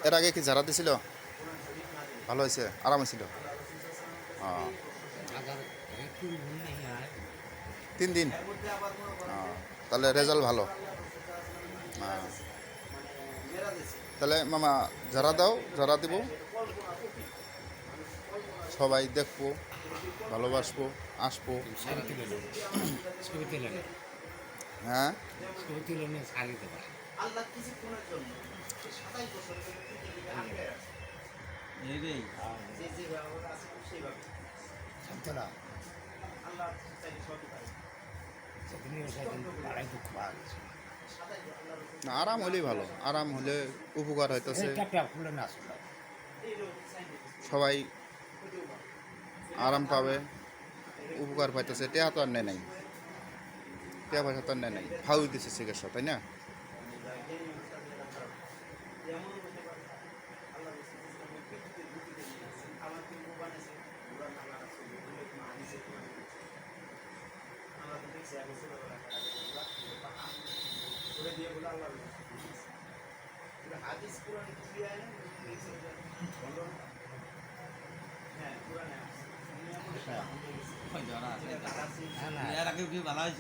এর আগে কি ঝাড়া দিছিল? ভালো হয়েছে, আরাম হয়েছিল। 3 দিন। তাহলে রেজাল্ট ভালো। তাহলে মামা ঝাড়া দাও, ঝাড়া দিব, সবাই দেখবো, ভালোবাসবো, আসবো। হ্যাঁ, না আরাম হলেই ভালো, আরাম হলে উপকার হইতেছে, সবাই আরাম পাবে, উপকার পাইতেছে। টেহা তো আর নেয় নাই, টেহা পয়সা তো আর নেয় নাই, ফাউ দিচ্ছে চিকিৎসা, তাই না? ভালো হয়েছে।